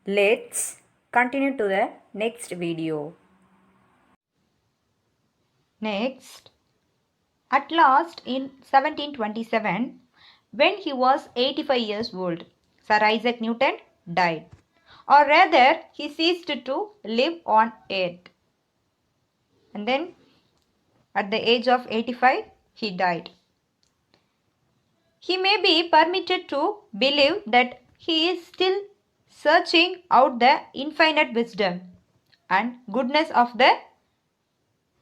Let's continue to the next video. Next, at last in 1727, when he was 85 years old, Sir Isaac Newton died. Or rather, he ceased to live on earth. And then, at the age of 85, he died. He may be permitted to believe that he is still searching out the infinite wisdom and goodness of the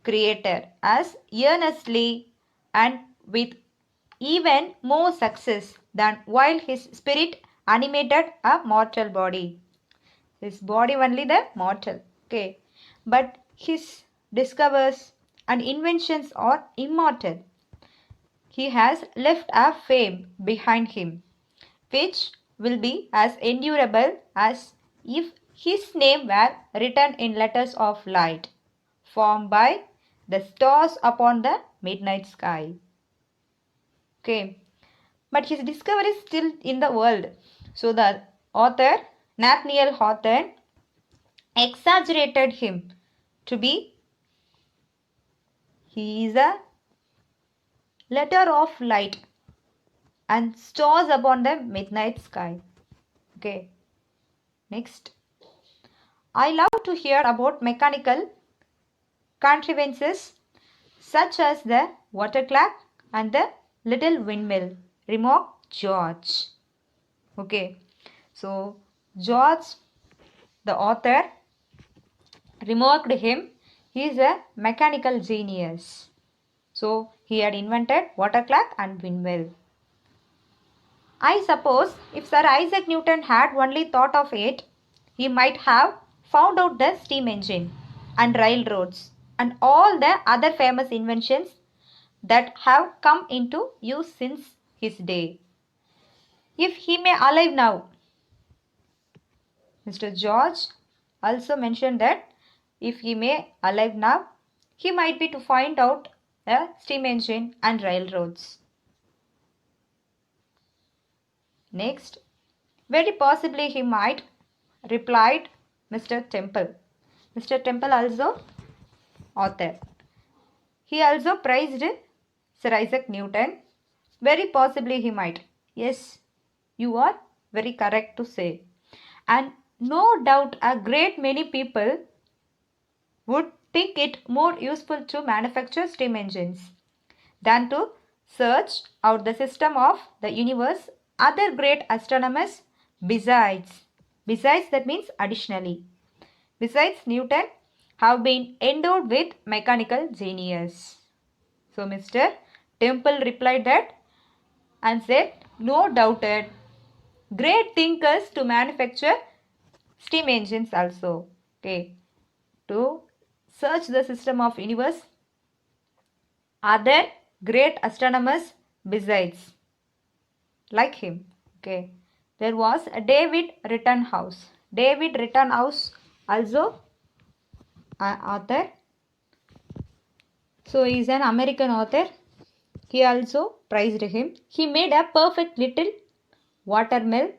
Creator as earnestly and with even more success than while his spirit animated a mortal body. His body only the mortal. Okay. But his discoveries and inventions are immortal. He has left a fame behind him, which will be as endurable as if his name were written in letters of light, formed by the stars upon the midnight sky. Okay, but his discovery is still in the world. So the author, Nathaniel Hawthorne, exaggerated him to be, he is a letter of light and stars upon the midnight sky. Okay, next. I love to hear about mechanical contrivances such as the water clock and the little windmill, remarked George. Okay, so George, the author, remarked him, he is a mechanical genius. So he had invented water clock and windmill. I suppose if Sir Isaac Newton had only thought of it, he might have found out the steam engine and railroads and all the other famous inventions that have come into use since his day. If he may alive now, Mr. George also mentioned that if he may alive now, he might be to find out the steam engine and railroads. Next, very possibly he might, replied Mr. Temple. Mr. Temple also author. He also praised Sir Isaac Newton. Very possibly he might. Yes, you are very correct to say. And no doubt a great many people would think it more useful to manufacture steam engines than to search out the system of the universe. Other great astronomers besides that means additionally, besides Newton have been endowed with mechanical genius. So Mr. Temple replied that and said, no doubted, great thinkers to manufacture steam engines also. Okay, to search the system of universe, other great astronomers besides, like him. Okay, there was a David Rittenhouse. David Rittenhouse also an author. So he is an American author. He also praised him. He made a perfect little watermill.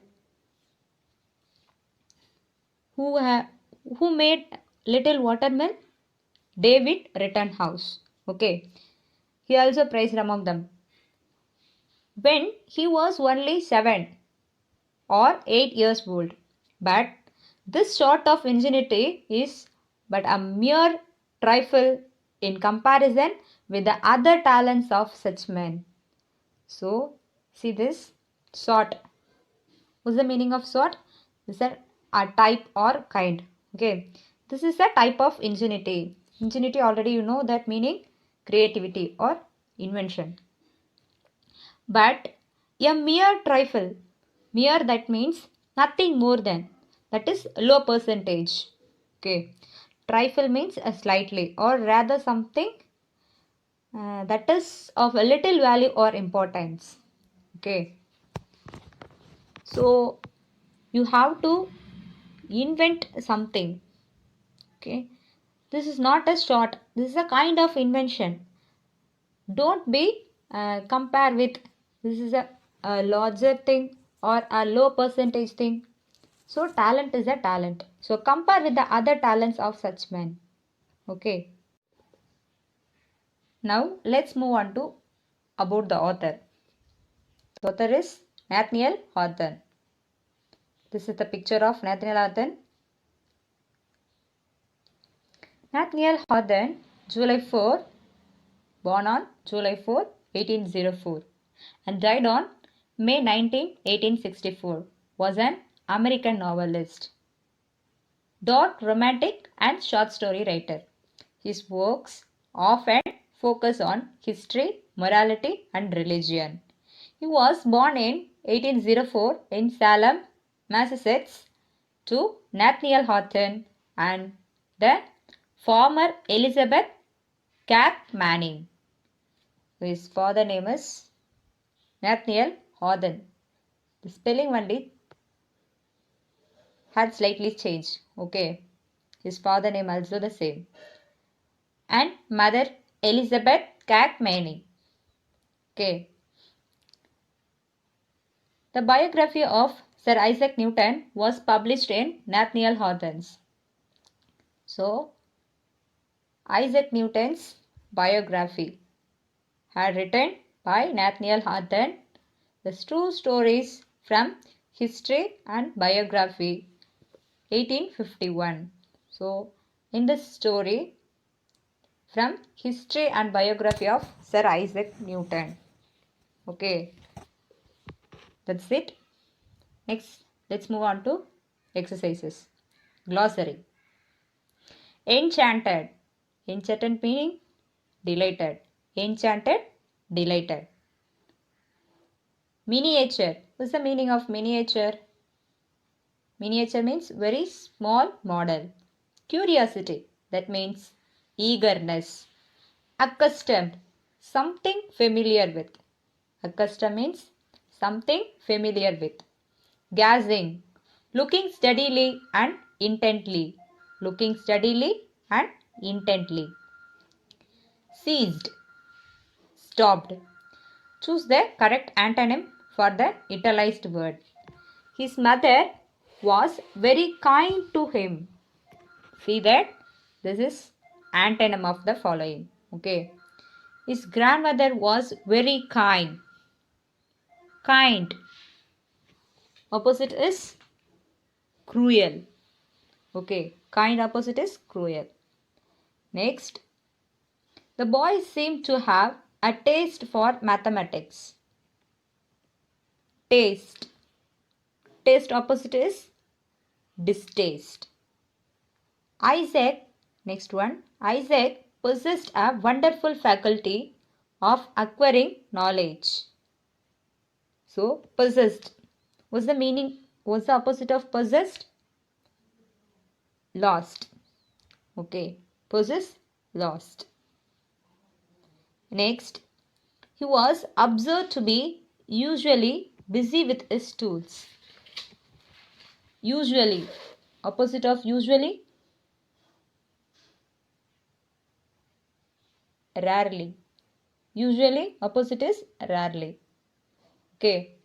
Who made little watermill? David Rittenhouse. Okay. He also praised among them. When he was only 7 or 8 years old. But this sort of ingenuity is but a mere trifle in comparison with the other talents of such men. So, see this sort. What's the meaning of sort? This is a type or kind. Okay. This is a type of ingenuity. Ingenuity already you know that meaning creativity or invention. But a mere trifle, mere that means nothing more than, that is low percentage. Okay, trifle means a slightly or rather something that is of a little value or importance. Okay, so you have to invent something. Okay, this is not a short, this is a kind of invention. Don't be compare with this is a larger thing or a low percentage thing. So talent is a talent. So compare with the other talents of such men. Okay. Now let's move on to about the author. The author is Nathaniel Hawthorne. This is the picture of Nathaniel Hawthorne. Nathaniel Hawthorne, July 4, born on July 4, 1804 and died on May 19, 1864, was an American novelist, dark romantic and short story writer. His works often focus on history, morality and religion. He was born in 1804 in Salem, Massachusetts to Nathaniel Hawthorne and the former Elizabeth Cath Manning. His father name is Nathaniel Hawthorne. The spelling only had slightly changed. Okay. His father name also the same. And mother Elizabeth Cath Manning. Okay. The biography of Sir Isaac Newton was published in Nathaniel Hawthorne's. So, Isaac Newton's biography had written by Nathaniel Hawthorne. The true stories from history and biography 1851. So, in this story from history and biography of Sir Isaac Newton. Okay, that's it. Next, let's move on to exercises. Glossary. Enchanted. Enchanted meaning delighted. Enchanted, delighted. Miniature. What's the meaning of miniature? Miniature means very small model. Curiosity. That means eagerness. Accustomed. Something familiar with. Accustomed means something familiar with. Gazing. Looking steadily and intently. Looking steadily and intently. Seized. Stopped. Choose the correct antonym for the italicized word. His mother was very kind to him. See that? This is antonym of the following. Okay. His grandmother was very kind. Kind. Opposite is cruel. Okay. Kind opposite is cruel. Next. The boy seemed to have a taste for mathematics. Taste. Taste opposite is distaste. Isaac, next one. Isaac possessed a wonderful faculty of acquiring knowledge. So, possessed. What's the meaning? What's the opposite of possessed? Lost. Okay. Possess, lost. Next, he was observed to be usually busy with his tools. Usually. Opposite of usually? Rarely. Usually, opposite is rarely. Okay.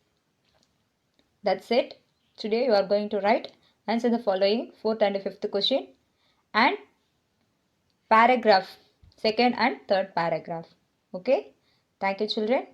That's it. Today you are going to write answer the following 4th and 5th question and paragraph, second and third paragraph. Okay. Thank you, children.